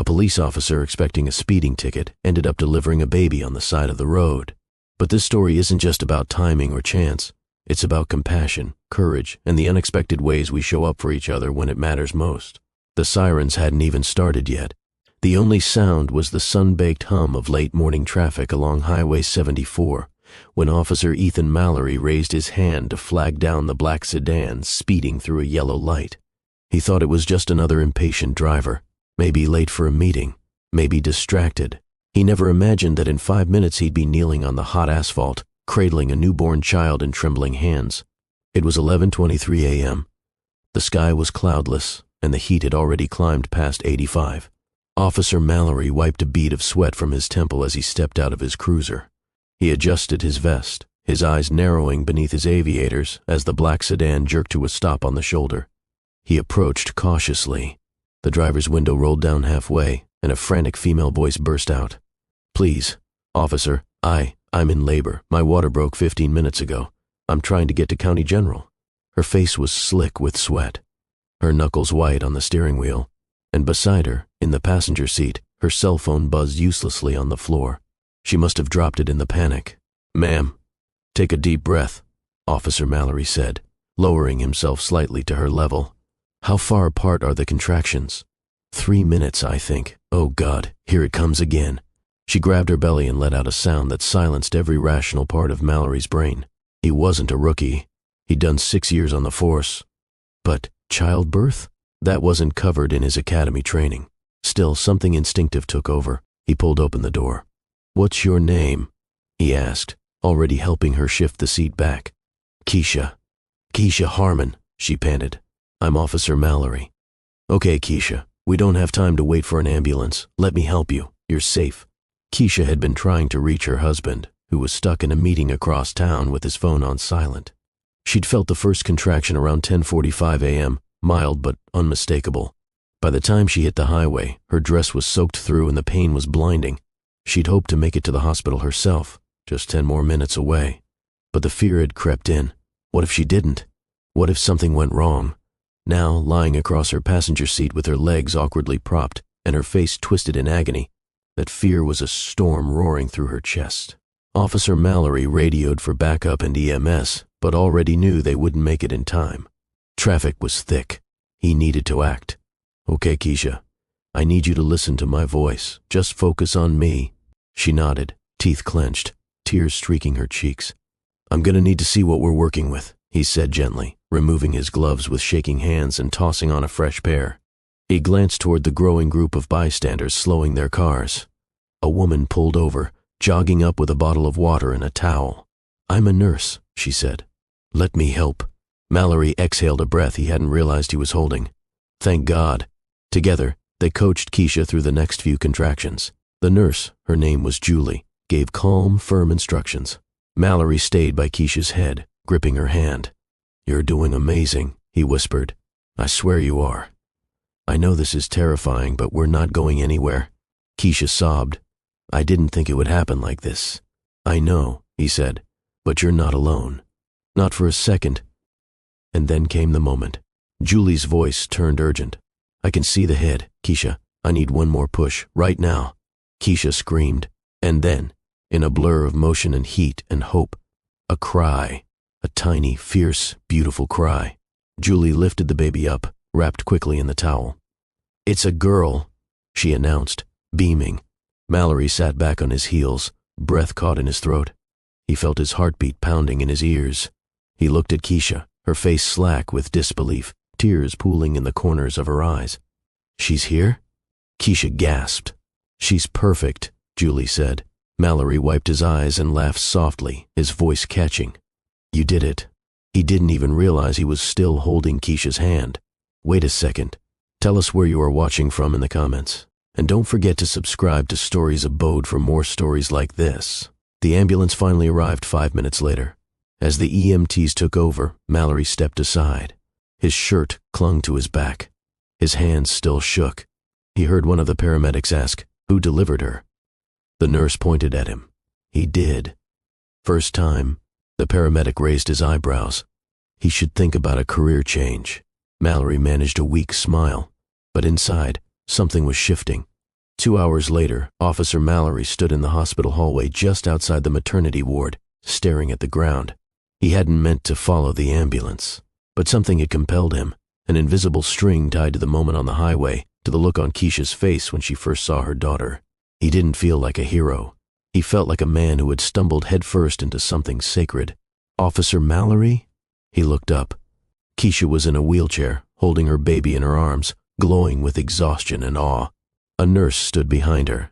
A police officer expecting a speeding ticket ended up delivering a baby on the side of the road. But this story isn't just about timing or chance. It's about compassion, courage, and the unexpected ways we show up for each other when it matters most. The sirens hadn't even started yet. The only sound was the sun-baked hum of late-morning traffic along Highway 74, when Officer Ethan Mallory raised his hand to flag down the black sedan speeding through a yellow light. He thought it was just another impatient driver, maybe late for a meeting, maybe distracted. He never imagined that in 5 minutes he'd be kneeling on the hot asphalt, cradling a newborn child in trembling hands. It was 11:23 a.m. The sky was cloudless, and the heat had already climbed past 85. Officer Mallory wiped a bead of sweat from his temple as he stepped out of his cruiser. He adjusted his vest, his eyes narrowing beneath his aviators as the black sedan jerked to a stop on the shoulder. He approached cautiously. The driver's window rolled down halfway, and a frantic female voice burst out. "Please, officer, I'm in labor. My water broke 15 minutes ago. I'm trying to get to County General." Her face was slick with sweat, her knuckles white on the steering wheel, and beside her, in the passenger seat, her cell phone buzzed uselessly on the floor. She must have dropped it in the panic. "Ma'am, take a deep breath," Officer Mallory said, lowering himself slightly to her level. "How far apart are the contractions?" 3 minutes, I think. Oh God, here it comes again. She grabbed her belly and let out a sound that silenced every rational part of Mallory's brain. He wasn't a rookie. He'd done 6 years on the force. But childbirth? That wasn't covered in his academy training. Still, something instinctive took over. He pulled open the door. "What's your name?" he asked, already helping her shift the seat back. "Keisha. Keisha Harmon," she panted. "I'm Officer Mallory." "Okay, Keisha, we don't have time to wait for an ambulance. Let me help you. You're safe." Keisha had been trying to reach her husband, who was stuck in a meeting across town with his phone on silent. She'd felt the first contraction around 10:45 a.m., mild but unmistakable. By the time she hit the highway, her dress was soaked through and the pain was blinding. She'd hoped to make it to the hospital herself, just 10 more minutes away. But the fear had crept in. What if she didn't? What if something went wrong? Now, lying across her passenger seat with her legs awkwardly propped and her face twisted in agony, that fear was a storm roaring through her chest. Officer Mallory radioed for backup and EMS, but already knew they wouldn't make it in time. Traffic was thick. He needed to act. "Okay, Keisha, I need you to listen to my voice. Just focus on me." She nodded, teeth clenched, tears streaking her cheeks. "I'm gonna need to see what we're working with," he said gently, removing his gloves with shaking hands and tossing on a fresh pair. He glanced toward the growing group of bystanders slowing their cars. A woman pulled over, jogging up with a bottle of water and a towel. "I'm a nurse," she said. "Let me help." Mallory exhaled a breath he hadn't realized he was holding. Thank God. Together, they coached Keisha through the next few contractions. The nurse, her name was Julie, gave calm, firm instructions. Mallory stayed by Keisha's head, gripping her hand. "You're doing amazing," he whispered. "I swear you are. I know this is terrifying, but we're not going anywhere." Keisha sobbed. "I didn't think it would happen like this." "I know," he said, "but you're not alone. Not for a second." And then came the moment. Julie's voice turned urgent. "I can see the head, Keisha. I need one more push, right now." Keisha screamed, and then, in a blur of motion and heat and hope, a cry, a tiny, fierce, beautiful cry. Julie lifted the baby up, wrapped quickly in the towel. "It's a girl," she announced, beaming. Mallory sat back on his heels, breath caught in his throat. He felt his heartbeat pounding in his ears. He looked at Keisha, her face slack with disbelief, tears pooling in the corners of her eyes. "She's here?" Keisha gasped. "She's perfect," Julie said. Mallory wiped his eyes and laughed softly, his voice catching. "You did it." He didn't even realize he was still holding Keisha's hand. "Wait a second. Tell us where you are watching from in the comments. And don't forget to subscribe to Stories Abode for more stories like this." The ambulance finally arrived 5 minutes later. As the EMTs took over, Mallory stepped aside. His shirt clung to his back. His hands still shook. He heard one of the paramedics ask, "Who delivered her?" The nurse pointed at him. He did. First time, the paramedic raised his eyebrows. He should think about a career change. Mallory managed a weak smile, but inside, something was shifting. 2 hours later, Officer Mallory stood in the hospital hallway just outside the maternity ward, staring at the ground. He hadn't meant to follow the ambulance, but something had compelled him, an invisible string tied to the moment on the highway, to the look on Keisha's face when she first saw her daughter. He didn't feel like a hero. He felt like a man who had stumbled headfirst into something sacred. Officer Mallory? He looked up. Keisha was in a wheelchair, holding her baby in her arms, glowing with exhaustion and awe. A nurse stood behind her.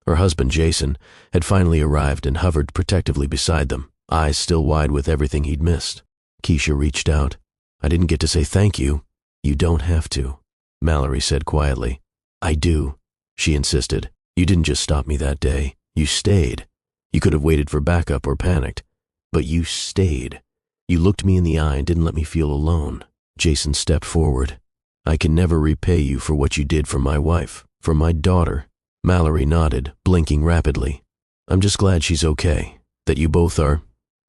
Her husband, Jason, had finally arrived and hovered protectively beside them, eyes still wide with everything he'd missed. Keisha reached out. "I didn't get to say thank you." "You don't have to," Mallory said quietly. "I do," she insisted. "You didn't just stop me that day. You stayed. You could have waited for backup or panicked, but you stayed. You looked me in the eye and didn't let me feel alone." Jason stepped forward. "I can never repay you for what you did for my wife, for my daughter." Mallory nodded, blinking rapidly. "I'm just glad she's okay, that you both are."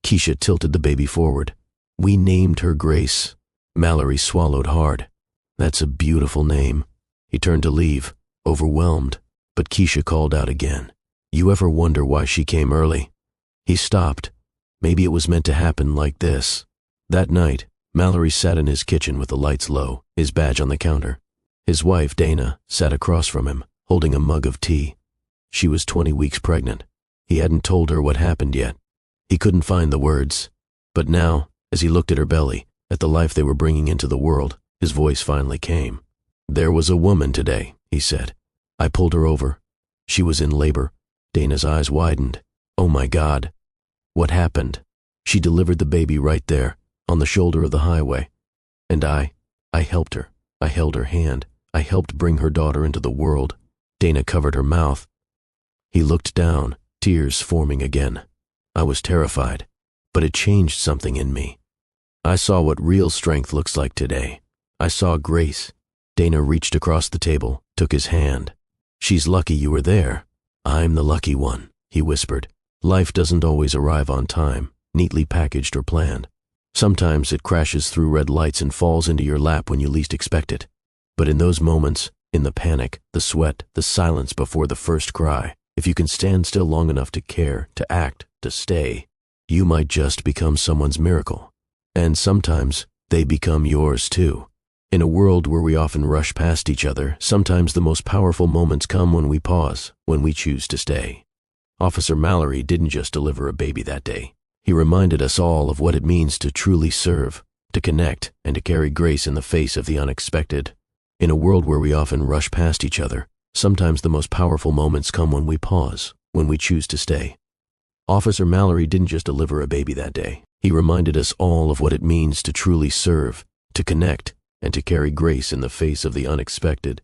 Keisha tilted the baby forward. "We named her Grace." Mallory swallowed hard. "That's a beautiful name." He turned to leave, overwhelmed, but Keisha called out again. "You ever wonder why she came early?" He stopped. Maybe it was meant to happen like this. That night, Mallory sat in his kitchen with the lights low, his badge on the counter. His wife, Dana, sat across from him, holding a mug of tea. She was 20 weeks pregnant. He hadn't told her what happened yet. He couldn't find the words. But now, as he looked at her belly, at the life they were bringing into the world, his voice finally came. "There was a woman today," he said. "I pulled her over. She was in labor." Dana's eyes widened. "Oh my God. What happened?" "She delivered the baby right there, on the shoulder of the highway. And I helped her. I held her hand. I helped bring her daughter into the world." Dana covered her mouth. He looked down, tears forming again. "I was terrified, but it changed something in me. I saw what real strength looks like today. I saw grace." Dana reached across the table, took his hand. "She's lucky you were there." "I'm the lucky one," he whispered. "Life doesn't always arrive on time, neatly packaged or planned. Sometimes it crashes through red lights and falls into your lap when you least expect it. But in those moments, in the panic, the sweat, the silence before the first cry, if you can stand still long enough to care, to act, to stay, you might just become someone's miracle. And sometimes they become yours too. In a world where we often rush past each other, sometimes the most powerful moments come when we pause, when we choose to stay." Officer Mallory didn't just deliver a baby that day. He reminded us all of what it means to truly serve, to connect, and to carry grace in the face of the unexpected. In a world where we often rush past each other, sometimes the most powerful moments come when we pause, when we choose to stay. Officer Mallory didn't just deliver a baby that day. He reminded us all of what it means to truly serve, to connect, and to carry grace in the face of the unexpected.